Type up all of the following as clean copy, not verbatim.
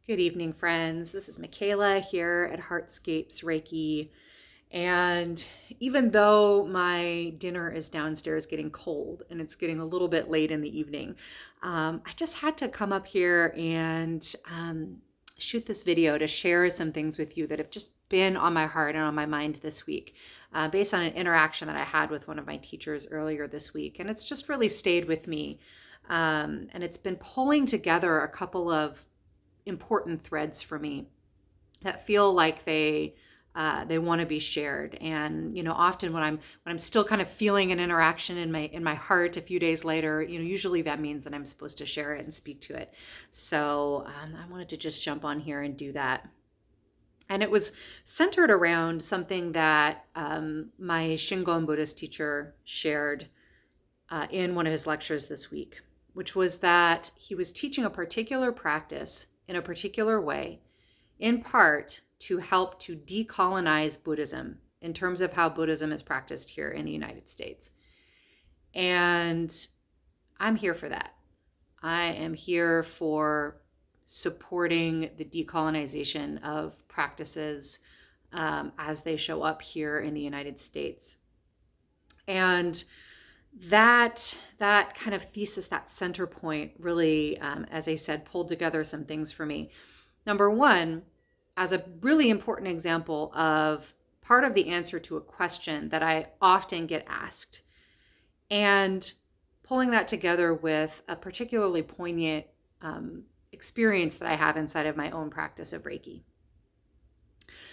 Good evening, friends. This is Michaela here at Heartscapes Reiki. And even though my dinner is downstairs getting cold and it's getting a little bit late in the evening, I just had to come up here and shoot this video to share some things with you that have just been on my heart and on my mind this week, based on an interaction that I had with one of my teachers earlier this week. And it's just really stayed with me. And it's been pulling together a couple of important threads for me that feel like they want to be shared. And often when I'm still kind of feeling an interaction in my heart a few days later, usually that means that I'm supposed to share it and speak to it. So I wanted to just jump on here and do that. And it was centered around something that my Shingon Buddhist teacher shared in one of his lectures this week, which was that he was teaching a particular practice in a particular way, in part to help to decolonize Buddhism in terms of how Buddhism is practiced here in the United States. And I'm here for that. I am here for supporting the decolonization of practices as they show up here in the United States. And that kind of thesis, that center point really, as I said, pulled together some things for me. Number one, as a really important example of part of the answer to a question that I often get asked, and pulling that together with a particularly poignant experience that I have inside of my own practice of Reiki.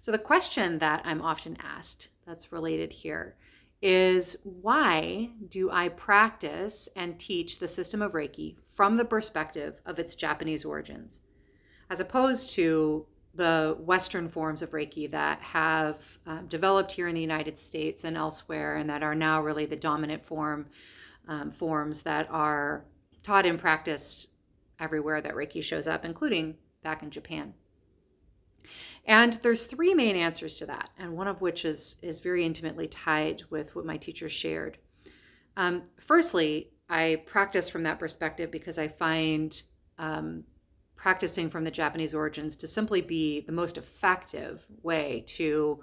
So the question that I'm often asked that's related here is, why do I practice and teach the system of Reiki from the perspective of its Japanese origins, as opposed to the Western forms of Reiki that have developed here in the United States and elsewhere, and that are now really the dominant forms that are taught and practiced everywhere that Reiki shows up, including back in Japan. And there's three main answers to that, and one of which is very intimately tied with what my teacher shared. Firstly, I practice from that perspective because I find practicing from the Japanese origins to simply be the most effective way to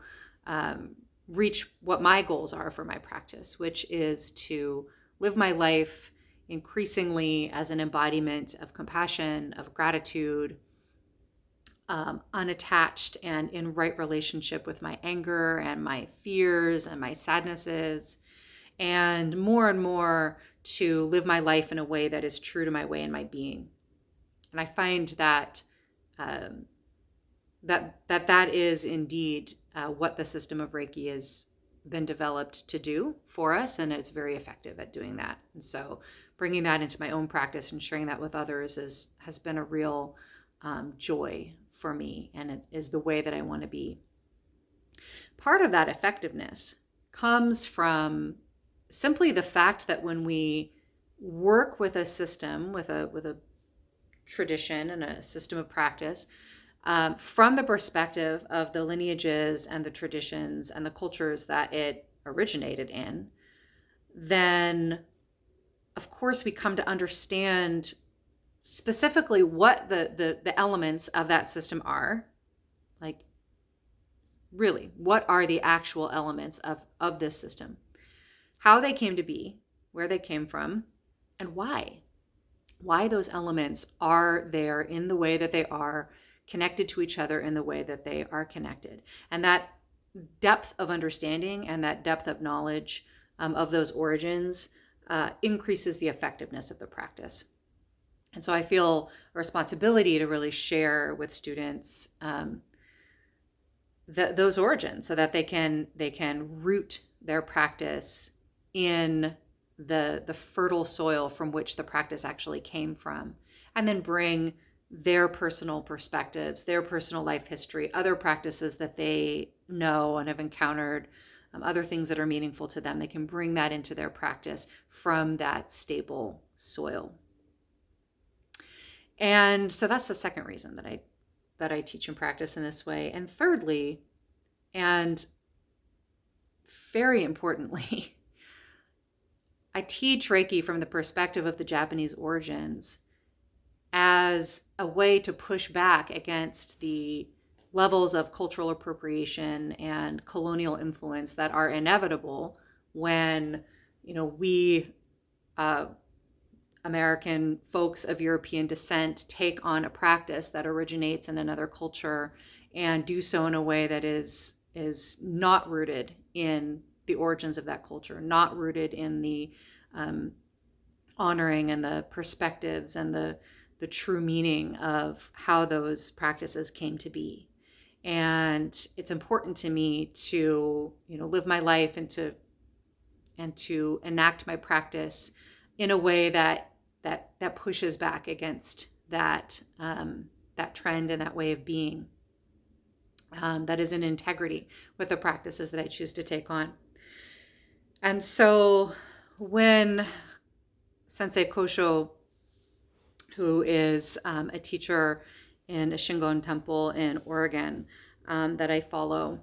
reach what my goals are for my practice, which is to live my life increasingly as an embodiment of compassion, of gratitude, unattached and in right relationship with my anger and my fears and my sadnesses, and more to live my life in a way that is true to my way and my being. And I find that that is indeed what the system of Reiki has been developed to do for us, and it's very effective at doing that. And so bringing that into my own practice and sharing that with others has been a real joy for me, and it is the way that I want to be. Part of that effectiveness comes from simply the fact that when we work with a system, with a tradition and a system of practice, from the perspective of the lineages and the traditions and the cultures that it originated in, then of course we come to understand specifically what the elements of that system are. Like, really, what are the actual elements of this system, how they came to be, where they came from, and why those elements are there in the way that they are, connected to each other in the way that they are connected. And that depth of understanding and that depth of knowledge of those origins increases the effectiveness of the practice. And so I feel a responsibility to really share with students those origins, so that they can root their practice in the fertile soil from which the practice actually came from, and then bring their personal perspectives, their personal life history, other practices that they know and have encountered, other things that are meaningful to them. They can bring that into their practice from that stable soil. And so that's the second reason that I teach and practice in this way. And thirdly, and very importantly, I teach Reiki from the perspective of the Japanese origins as a way to push back against the levels of cultural appropriation and colonial influence that are inevitable when, we American folks of European descent take on a practice that originates in another culture and do so in a way that is not rooted in the origins of that culture, not rooted in the um, honoring and the perspectives and the true meaning of how those practices came to be. And it's important to me to, live my life and to enact my practice in a way that pushes back against that trend and that way of being, that is in integrity with the practices that I choose to take on. And so when Sensei Kosho, who is a teacher in a Shingon temple in Oregon, that I follow,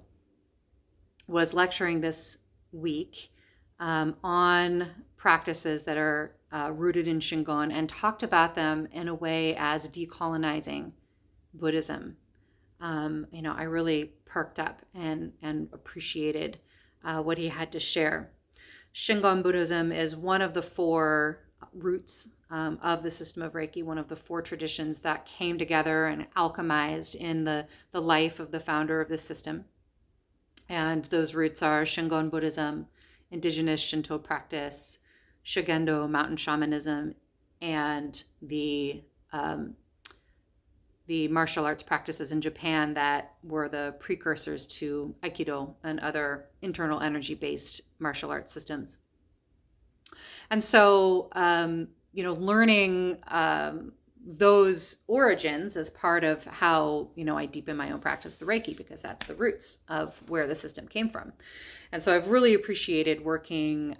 was lecturing this week on practices that are rooted in Shingon, and talked about them in a way as decolonizing Buddhism. I really perked up and appreciated what he had to share. Shingon Buddhism is one of the four roots of the system of Reiki, one of the four traditions that came together and alchemized in the life of the founder of the system. And those roots are Shingon Buddhism, indigenous Shinto practice, Shugendo, mountain shamanism, and the martial arts practices in Japan that were the precursors to Aikido and other internal energy-based martial arts systems. And so, learning those origins as part of how, I deepen my own practice of the Reiki, because that's the roots of where the system came from. And so I've really appreciated working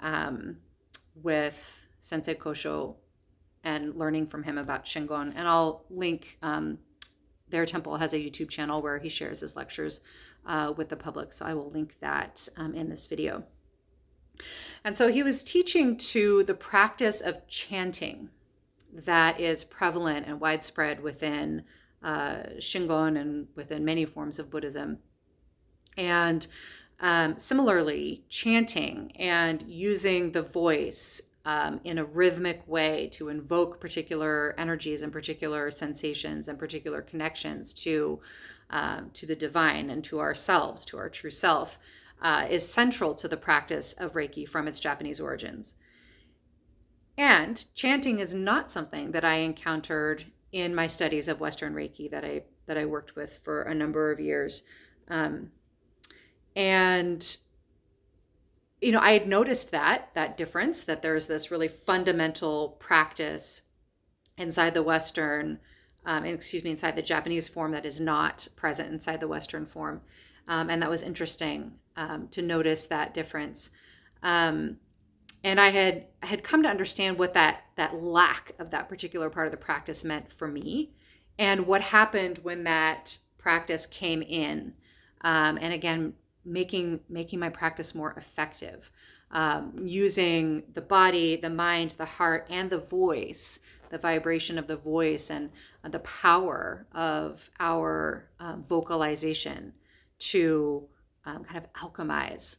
with Sensei Kosho and learning from him about Shingon. And I'll link, their temple has a YouTube channel where he shares his lectures with the public. So I will link that in this video. And so he was teaching to the practice of chanting that is prevalent and widespread within Shingon and within many forms of Buddhism. And similarly, chanting and using the voice in a rhythmic way to invoke particular energies and particular sensations and particular connections to the divine and to ourselves, to our true self, is central to the practice of Reiki from its Japanese origins. And chanting is not something that I encountered in my studies of Western Reiki that I worked with for a number of years. And I had noticed that difference, that there's this really fundamental practice inside the Western, inside the Japanese form that is not present inside the Western form. And that was interesting to notice that difference. And I had come to understand what that lack of that particular part of the practice meant for me, and what happened when that practice came in. And again, making my practice more effective, using the body, the mind, the heart, and the voice, the vibration of the voice, and the power of our vocalization to kind of alchemize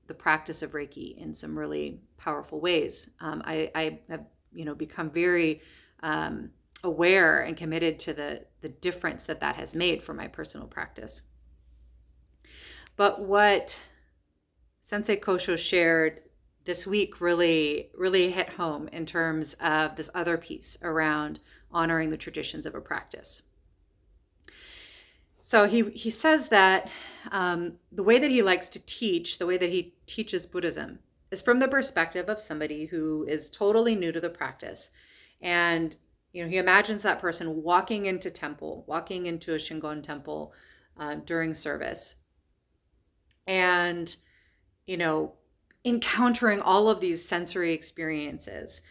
the practice of Reiki in some really powerful ways. I have become very aware and committed to the difference that has made for my personal practice. But what Sensei Kosho shared this week really hit home in terms of this other piece around honoring the traditions of a practice. So he says that the way that he likes to teach, the way that he teaches Buddhism, is from the perspective of somebody who is totally new to the practice. And he imagines that person walking into a Shingon temple during service, and encountering all of these sensory experiences,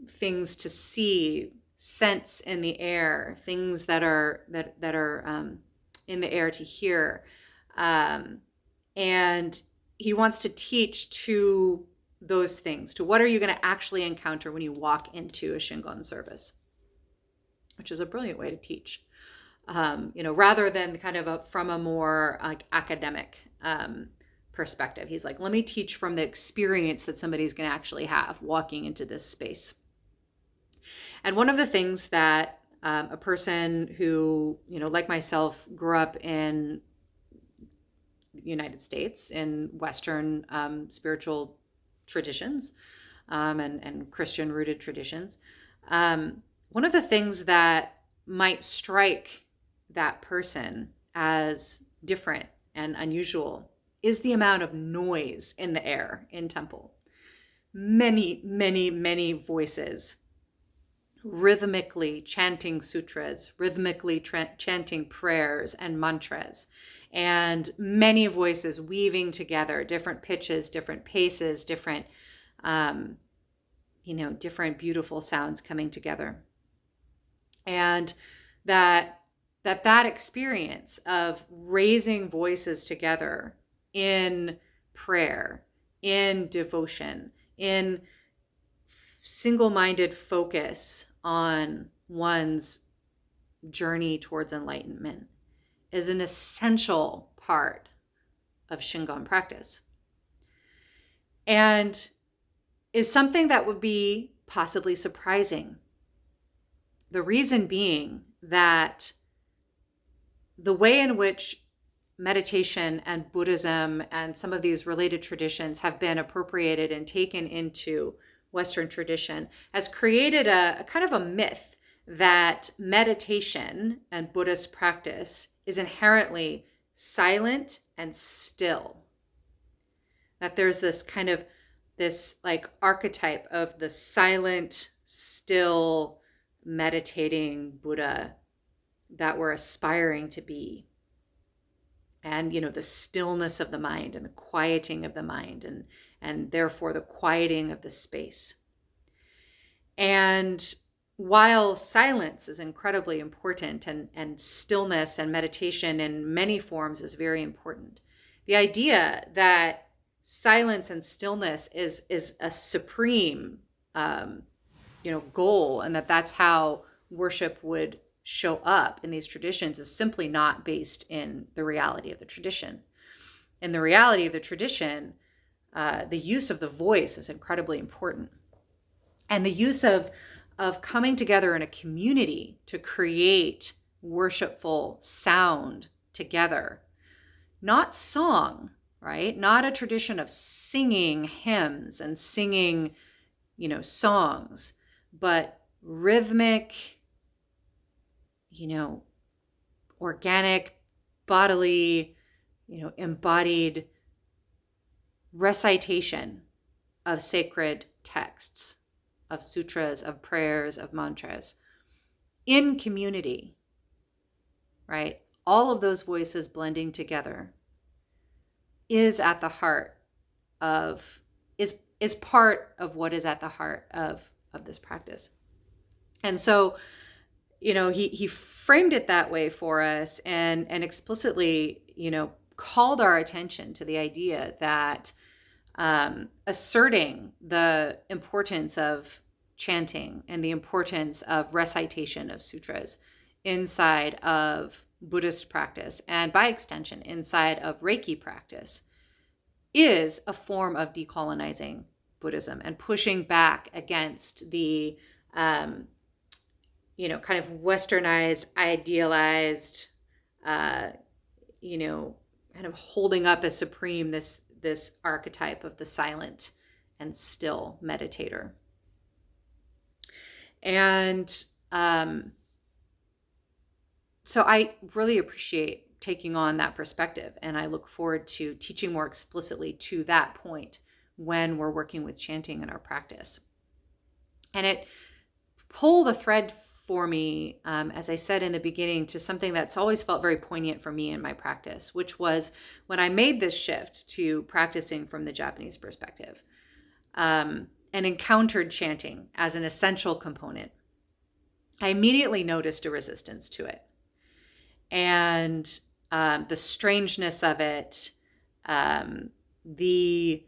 things to see, sense in the air, things that are in the air to hear, and he wants to teach to those things, to what are you going to actually encounter when you walk into a Shingon service. which is a brilliant way to teach. Rather than kind of from a more academic perspective. He's like, let me teach from the experience that somebody's going to actually have walking into this space. And one of the things that a person who, like myself, grew up in the United States in Western spiritual traditions and Christian rooted traditions, one of the things that might strike that person as different and unusual is the amount of noise in the air in temple. Many, many, many voices rhythmically chanting sutras, rhythmically chanting prayers and mantras, and many voices weaving together, different pitches, different paces, different different beautiful sounds coming together. And that experience of raising voices together in prayer, in devotion, in single-minded focus on one's journey towards enlightenment is an essential part of Shingon practice. And is something that would be possibly surprising. The reason being that the way in which meditation and Buddhism and some of these related traditions have been appropriated and taken into Western tradition has created a kind of a myth that meditation and Buddhist practice is inherently silent and still. That there's this like archetype of the silent, still, meditating Buddha that we're aspiring to be. And, the stillness of the mind and the quieting of the mind and therefore the quieting of the space. And while silence is incredibly important and stillness and meditation in many forms is very important, the idea that silence and stillness is a supreme, goal, and that's how worship would show up in these traditions is simply not based in the reality of the tradition. In the reality of the tradition, the use of the voice is incredibly important. And the use of coming together in a community to create worshipful sound together, not song, right? Not a tradition of singing hymns and singing, songs, but rhythmic, organic, bodily, embodied recitation of sacred texts, of sutras, of prayers, of mantras in community, right? All of those voices blending together is at the heart of, is part of what is at the heart of this practice. And so, he framed it that way for us and explicitly, called our attention to the idea that asserting the importance of chanting and the importance of recitation of sutras inside of Buddhist practice, and by extension, inside of Reiki practice, is a form of decolonizing Buddhism and pushing back against the kind of westernized, idealized, kind of holding up as supreme this archetype of the silent and still meditator. And so I really appreciate taking on that perspective, and I look forward to teaching more explicitly to that point when we're working with chanting in our practice. And it pulled the thread for me, as I said in the beginning, to something that's always felt very poignant for me in my practice, which was when I made this shift to practicing from the Japanese perspective and encountered chanting as an essential component. I immediately noticed a resistance to it. And the strangeness of it, the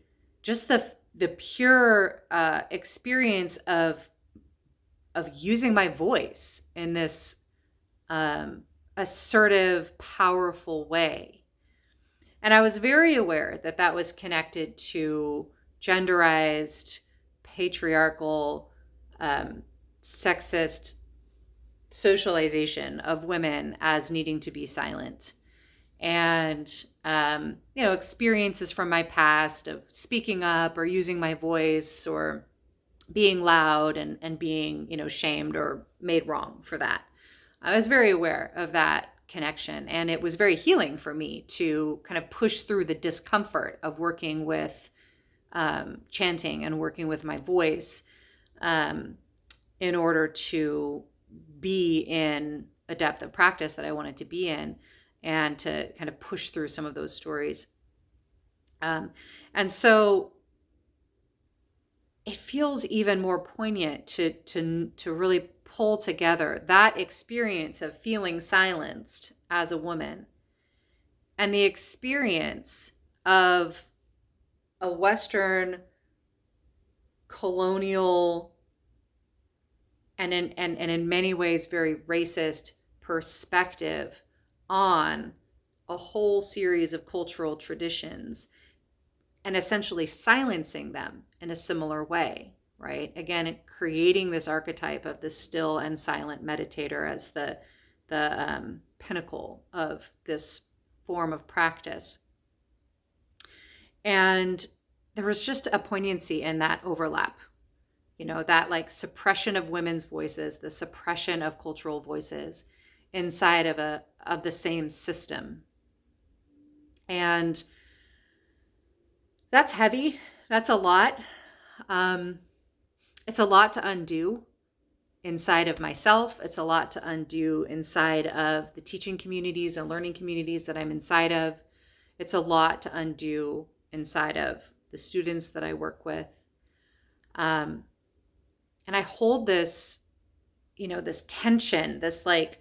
pure experience of using my voice in this assertive, powerful way. And I was very aware that that was connected to genderized, patriarchal, sexist socialization of women as needing to be silent. And, experiences from my past of speaking up or using my voice or being loud and being, shamed or made wrong for that. I was very aware of that connection, and it was very healing for me to kind of push through the discomfort of working with chanting and working with my voice in order to be in a depth of practice that I wanted to be in, and to kind of push through some of those stories. And so it feels even more poignant to really pull together that experience of feeling silenced as a woman and the experience of a Western colonial and in many ways very racist perspective on a whole series of cultural traditions and essentially silencing them in a similar way, right? Again, creating this archetype of the still and silent meditator as the pinnacle of this form of practice. And there was just a poignancy in that overlap, that like suppression of women's voices, the suppression of cultural voices inside of the same system. And that's heavy. That's a lot. It's a lot to undo inside of myself. It's a lot to undo inside of the teaching communities and learning communities that I'm inside of. It's a lot to undo inside of the students that I work with. And I hold this, this tension, this like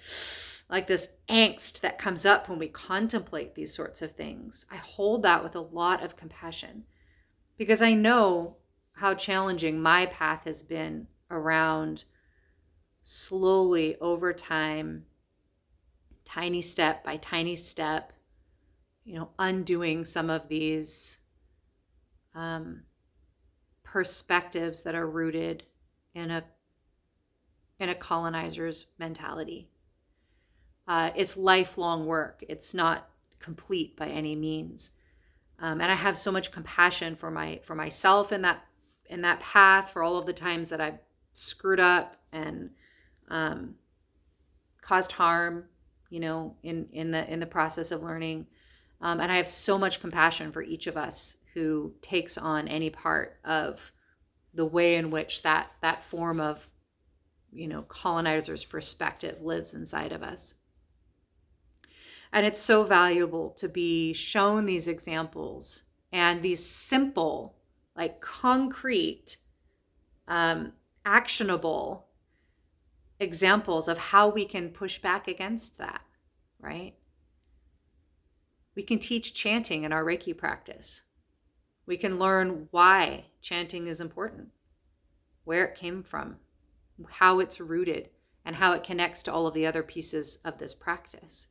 this angst that comes up when we contemplate these sorts of things. I hold that with a lot of compassion because I know how challenging my path has been around slowly over time, tiny step by tiny step, undoing some of these perspectives that are rooted in a colonizer's mentality. It's lifelong work. It's not complete by any means. And I have so much compassion for myself in that path, for all of the times that I've screwed up and caused harm, in the process of learning. And I have so much compassion for each of us who takes on any part of the way in which that form of, colonizer's perspective lives inside of us. And it's so valuable to be shown these examples and these simple, like concrete, actionable examples of how we can push back against that, right? We can teach chanting in our Reiki practice. We can learn why chanting is important, where it came from, how it's rooted, and how it connects to all of the other pieces of this practice.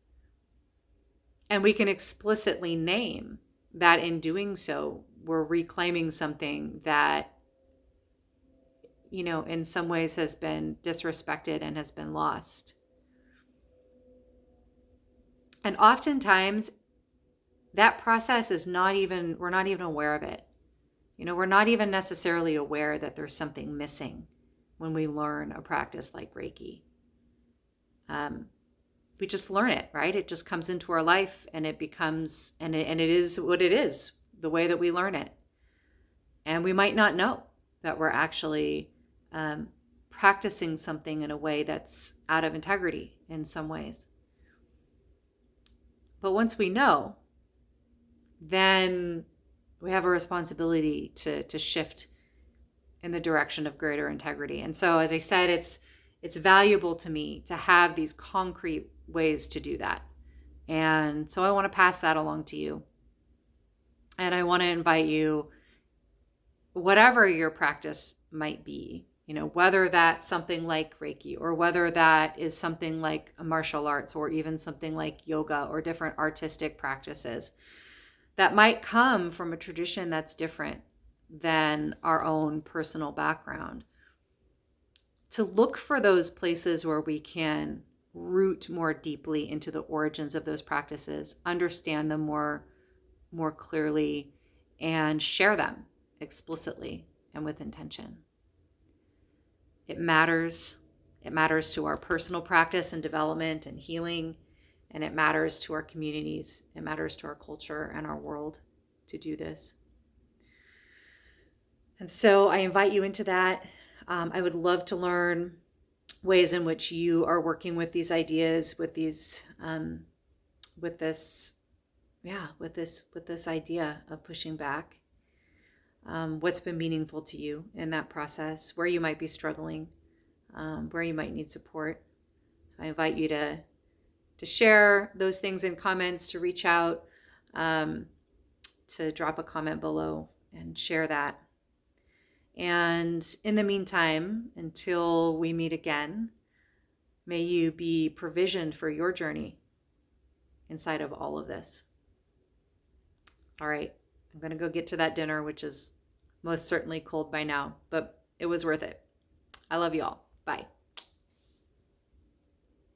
And we can explicitly name that in doing so, we're reclaiming something that, in some ways has been disrespected and has been lost. And oftentimes that process is we're not even aware of it. We're not even necessarily aware that there's something missing when we learn a practice like Reiki. We just learn it, right? It just comes into our life and it becomes, and it is what it is, the way that we learn it. And we might not know that we're actually practicing something in a way that's out of integrity in some ways. But once we know, then we have a responsibility to shift in the direction of greater integrity. And so, as I said, it's valuable to me to have these concrete ways to do that. And so I want to pass that along to you. And I want to invite you, whatever your practice might be, Whether that's something like Reiki, or whether that is something like a martial arts, or even something like yoga or different artistic practices that might come from a tradition that's different than our own personal background. To look for those places where we can root more deeply into the origins of those practices, understand them more clearly, and share them explicitly and with intention. It matters. It matters to our personal practice and development and healing, and it matters to our communities. It matters to our culture and our world to do this. And so I invite you into that. I would love to learn ways in which you are working with these ideas, with this idea of pushing back. What's been meaningful to you in that process, where you might be struggling, where you might need support. So I invite you to share those things in comments, to reach out, to drop a comment below and share that. And in the meantime, until we meet again, may you be provisioned for your journey inside of all of this. All right, I'm going to go get to that dinner, which is most certainly cold by now, but it was worth it. I love you all. Bye.